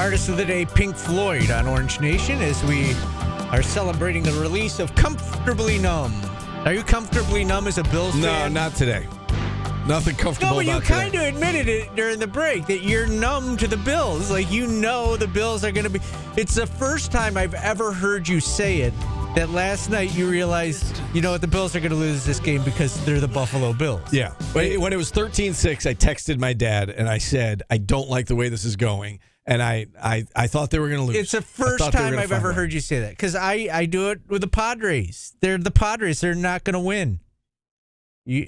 Artist of the Day, Pink Floyd on Orange Nation, as we are celebrating the release of Comfortably Numb. Are you comfortably numb as a Bills fan? No, not today. Nothing comfortable No, but you about kind today. of admitted it during the break that you're numb to the Bills. Like, you know the Bills are going to be... It's the first time I've ever heard you say it, that last night you realized, you know what, the Bills are going to lose this game because they're the Buffalo Bills. Yeah. When it was 13-6, I texted my dad, and I said, I don't like the way this is going. And I thought they were going to lose. It's the first time I've ever heard you say that, because I do it with the Padres. They're the Padres. They're not going to win.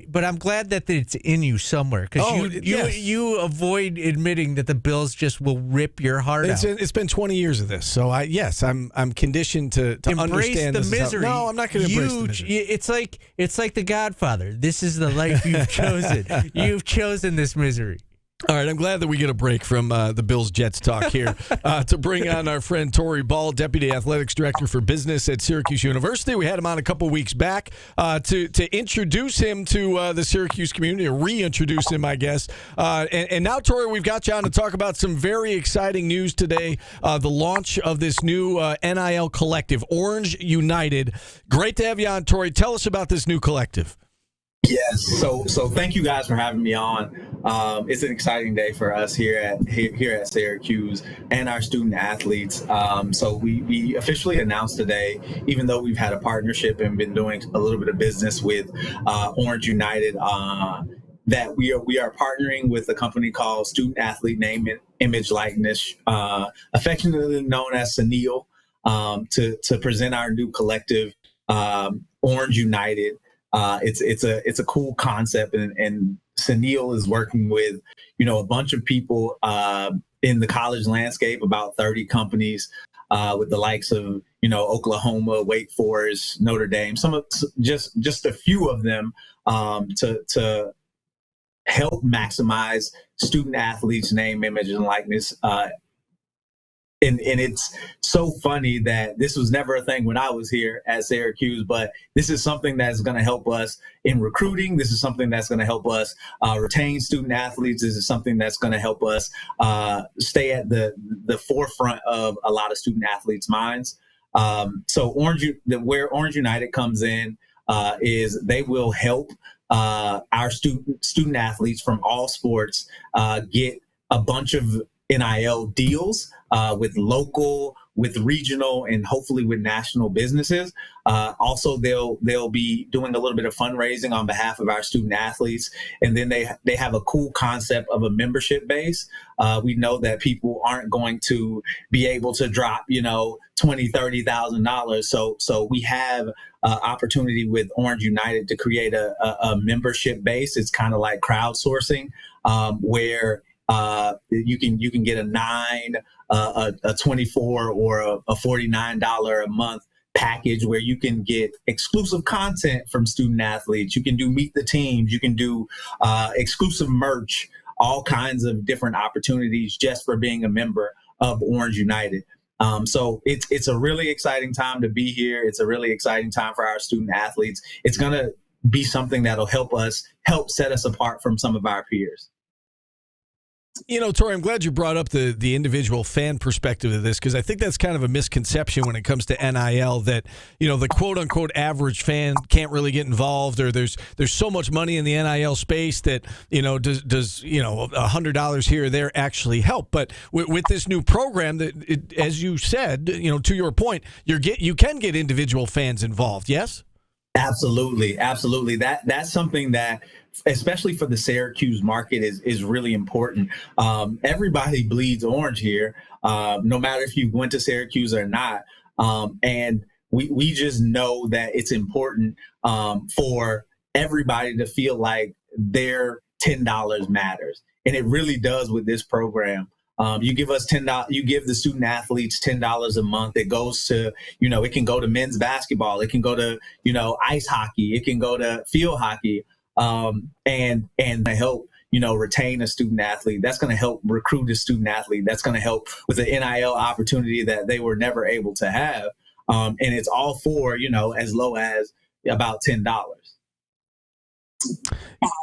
But I'm glad that it's in you somewhere, because you avoid admitting that the Bills just will rip your heart out. It's been 20 years of this, so I'm conditioned to understand the misery. No, I'm not going to embrace the misery. It's like The Godfather. This is the life you've chosen. You've chosen this misery. All right, I'm glad that we get a break from the Bills-Jets talk here to bring on our friend Torrey Ball, Deputy Athletics Director for Business at Syracuse University. We had him on a couple weeks back to introduce him to the Syracuse community, or reintroduce him, I guess. And now, Torrey, we've got you on to talk about some very exciting news today, the launch of this new NIL collective, Orange United. Great to have you on, Torrey. Tell us about this new collective. Yes. So thank you guys for having me on. It's an exciting day for us here at Syracuse and our student athletes. So we officially announced today, even though we've had a partnership and been doing a little bit of business with Orange United, that we are partnering with a company called Student Athlete Name Image Likeness, affectionately known as SNEAL, to present our new collective, Orange United. It's a cool concept, and SNEAL is working with, a bunch of people in the college landscape, about 30 companies, with the likes of, Oklahoma, Wake Forest, Notre Dame, just a few of them, to help maximize student athletes' name, image, and likeness. And it's so funny that this was never a thing when I was here at Syracuse, but this is something that's going to help us in recruiting. This is something that's going to help us retain student athletes. This is something that's going to help us stay at the forefront of a lot of student athletes' minds. So where Orange United comes in is they will help our student athletes from all sports get a bunch of NIL deals with local, with regional, and hopefully with national businesses. Also, they'll be doing a little bit of fundraising on behalf of our student athletes. And then they have a cool concept of a membership base. We know that people aren't going to be able to drop, $20,000, $30,000. So we have opportunity with Orange United to create a membership base. It's kind of like crowdsourcing, where you can get a $9, a $24, or a $49 a month package, where you can get exclusive content from student athletes. You can do meet the teams. You can do exclusive merch, all kinds of different opportunities just for being a member of Orange United. So it's a really exciting time to be here. It's a really exciting time for our student athletes. It's going to be something that'll help set us apart from some of our peers. Torrey, I'm glad you brought up the individual fan perspective of this, because I think that's kind of a misconception when it comes to NIL, that, the quote unquote average fan can't really get involved, or there's so much money in the NIL space that, does $100 here or there actually help? But with this new program, that as you said, to your point, you can get individual fans involved. Yes? Absolutely. That's something that, especially for the Syracuse market, is really important. Everybody bleeds orange here, no matter if you went to Syracuse or not. And we just know that it's important for everybody to feel like their $10 matters. And it really does with this program. You give us $10. You give the student athletes $10 a month. It goes to, it can go to men's basketball. It can go to, ice hockey. It can go to field hockey. And to help, retain a student athlete. That's going to help recruit a student athlete. That's going to help with the NIL opportunity that they were never able to have. And it's all for, as low as about $10.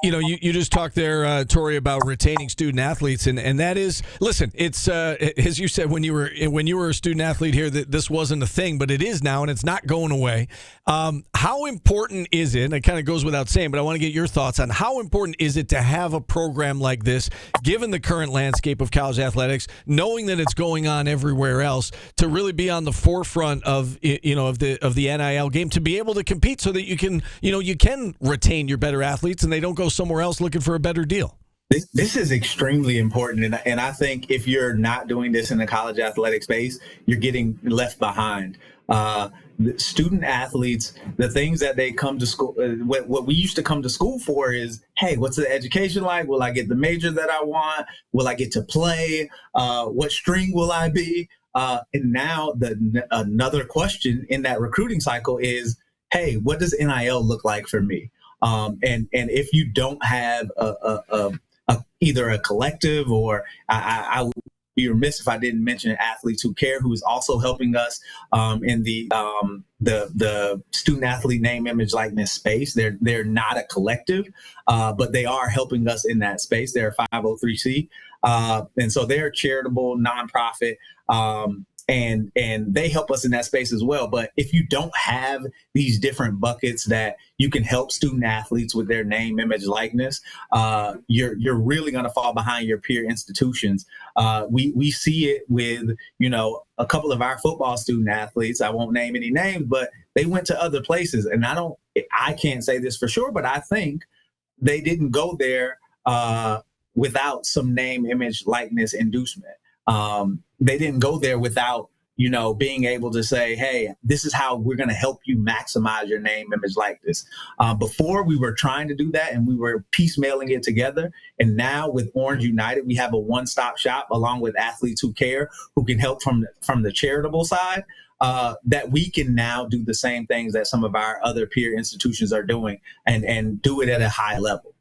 You just talked there, Torrey, about retaining student athletes, and that is, listen, it's as you said when you were a student athlete here, that this wasn't a thing, but it is now, and it's not going away. How important is it? And it kind of goes without saying, but I want to get your thoughts on how important is it to have a program like this, given the current landscape of college athletics, knowing that it's going on everywhere else, to really be on the forefront of of the NIL game, to be able to compete, so that you can retain your better athletes and they don't go somewhere else looking for a better deal. This is extremely important, and I think if you're not doing this in the college athletic space, you're getting left behind. The student athletes, the things that they come to school, what we used to come to school for is, hey, what's the education like? Will I get the major that I want? Will I get to play? What string will I be? And now another question in that recruiting cycle is, hey, what does NIL look like for me? And if you don't have either a collective, or I would be remiss if I didn't mention Athletes Who Care, who is also helping us in the student athlete name, image, likeness space. They're not a collective, but they are helping us in that space. They're a 503c, and so they're a charitable nonprofit. And they help us in that space as well. But if you don't have these different buckets that you can help student athletes with their name, image, likeness, you're really going to fall behind your peer institutions. We see it with a couple of our football student athletes. I won't name any names, but they went to other places, and I can't say this for sure, but I think they didn't go there without some name, image, likeness inducement. They didn't go there without, being able to say, hey, this is how we're going to help you maximize your name, image, likeness. Before, we were trying to do that and we were piecemealing it together. And now with Orange United, we have a one-stop shop along with Athletes Who Care, who can help from the charitable side, that we can now do the same things that some of our other peer institutions are doing and do it at a high level.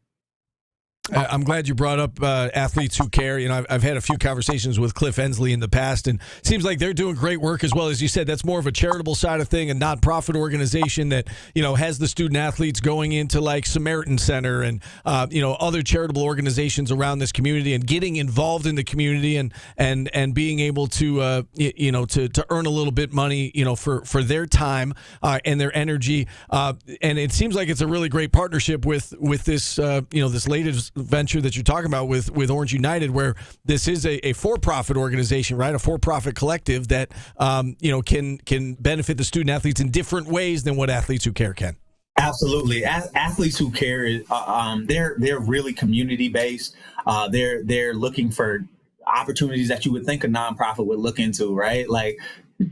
I'm glad you brought up Athletes Who Care. I've had a few conversations with Cliff Ensley in the past, and it seems like they're doing great work as well. As you said, that's more of a charitable side of thing, a nonprofit organization that has the student athletes going into like Samaritan Center and other charitable organizations around this community, and getting involved in the community and being able to to earn a little bit money for their time and their energy. And it seems like it's a really great partnership with this this latest venture that you're talking about with Orange United, where this is a for-profit organization, right? A for-profit collective that can benefit the student athletes in different ways than what Athletes Who Care can. Absolutely. Athletes Who Care, they're really community based. They're looking for opportunities that you would think a nonprofit would look into, right? Like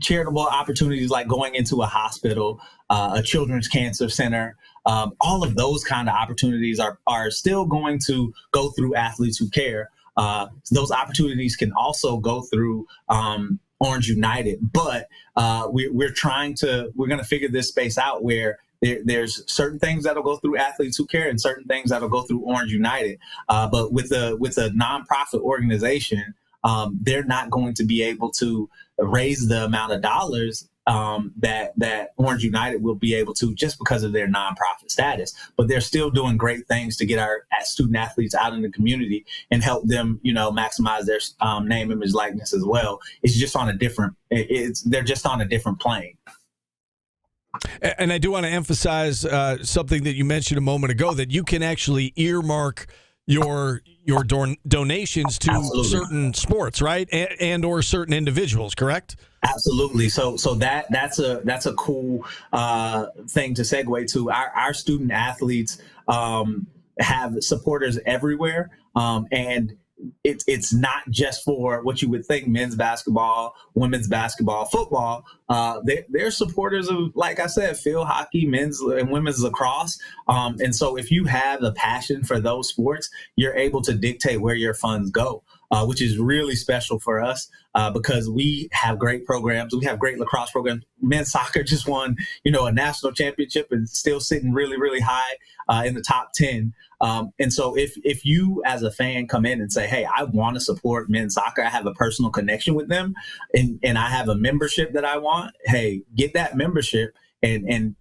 charitable opportunities, like going into a hospital, a children's cancer center. All of those kind of opportunities are still going to go through Athletes Who Care. Those opportunities can also go through Orange United, but we're going to figure this space out where there's certain things that'll go through Athletes Who Care and certain things that'll go through Orange United. But with a nonprofit organization, they're not going to be able to raise the amount of dollars that Orange United will be able to, just because of their nonprofit status. But they're still doing great things to get our student athletes out in the community and help them, maximize their name, image, likeness as well. It's just on a different. They're just on a different plane. And I do want to emphasize something that you mentioned a moment ago, that you can actually earmark your donations to Absolutely. certain sports, right, and or certain individuals, correct? Absolutely. So that's a cool thing to segue to. Our student athletes have supporters everywhere, and it's not just for what you would think: men's basketball, women's basketball, football. They're supporters of, like I said, field hockey, men's and women's lacrosse. And so if you have a passion for those sports, you're able to dictate where your funds go, which is really special for us because we have great programs. We have great lacrosse programs. Men's soccer just won, a national championship and still sitting really, really high in the top 10. And so if you as a fan come in and say, hey, I want to support men's soccer, I have a personal connection with them, and I have a membership that I want, hey, get that membership and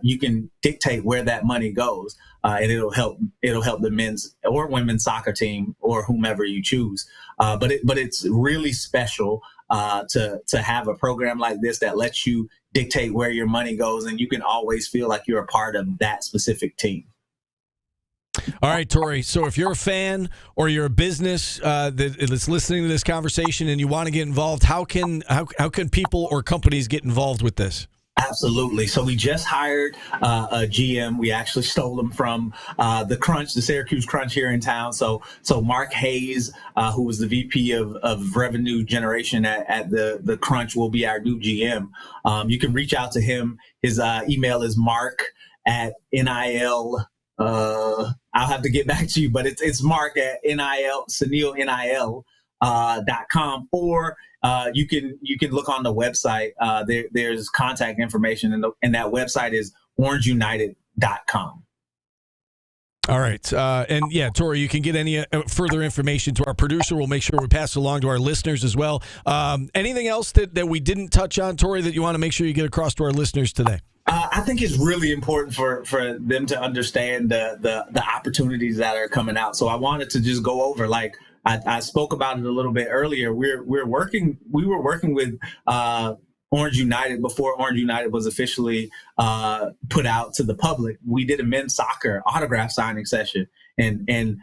you can dictate where that money goes, and it'll help the men's or women's soccer team or whomever you choose. But it's really special to have a program like this that lets you dictate where your money goes, and you can always feel like you're a part of that specific team. All right, Torrey. So if you're a fan or you're a business that's listening to this conversation and you want to get involved, how can people or companies get involved with this? Absolutely. So we just hired a GM. We actually stole him from the Syracuse Crunch here in town. So Mark Hayes, who was the VP of Revenue Generation at the Crunch, will be our new GM. You can reach out to him. His email is mark@nil. I'll have to get back to you, but it's Mark at SenealNIL.com, or you can look on the website. There's contact information, and that website is orangeunited.com. All right. And yeah, Torrey, you can get any further information to our producer. We'll make sure we pass it along to our listeners as well. Anything else that we didn't touch on, Torrey, that you want to make sure you get across to our listeners today? I think it's really important for them to understand the opportunities that are coming out. So I wanted to just go over, like I spoke about it a little bit earlier. We were working with Orange United before Orange United was officially put out to the public. We did a men's soccer autograph signing session, and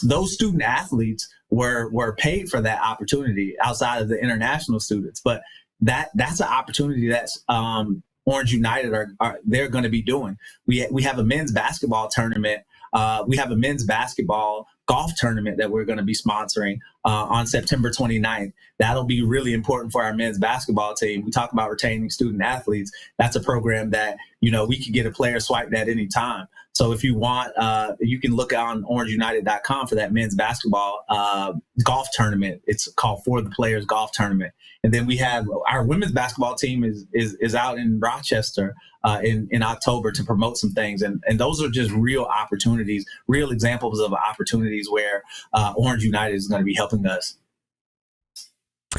those student athletes were paid for that opportunity outside of the international students. But that's an opportunity that's Orange United they're going to be doing. We have a men's basketball tournament. We have a men's basketball golf tournament that we're going to be sponsoring on September 29th. That'll be really important for our men's basketball team. We talk about retaining student athletes. That's a program that, we could get a player swiped at any time. So if you want, you can look on orangeunited.com for that men's basketball golf tournament. It's called For the Players Golf Tournament. And then we have our women's basketball team is out in Rochester in October to promote some things. And those are just real opportunities, real examples of opportunities where Orange United is going to be helping us.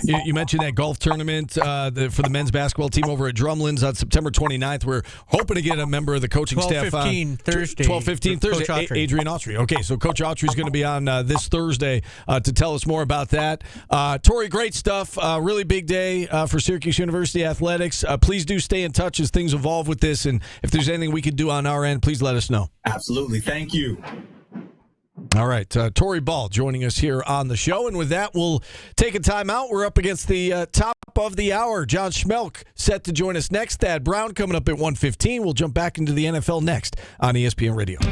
You mentioned that golf tournament for the men's basketball team over at Drumlin's on September 29th. We're hoping to get a member of the coaching staff on 12:15 Thursday. Adrian Autry. Okay, so Coach Autry is going to be on this Thursday to tell us more about that. Torrey, great stuff. Really big day for Syracuse University Athletics. Please do stay in touch as things evolve with this, and if there's anything we can do on our end, please let us know. Absolutely. Thank you. All right, Torrey Ball joining us here on the show. And with that, we'll take a time out. We're up against the top of the hour. John Schmelk set to join us next. Thad Brown coming up at 1:15. We'll jump back into the NFL next on ESPN Radio.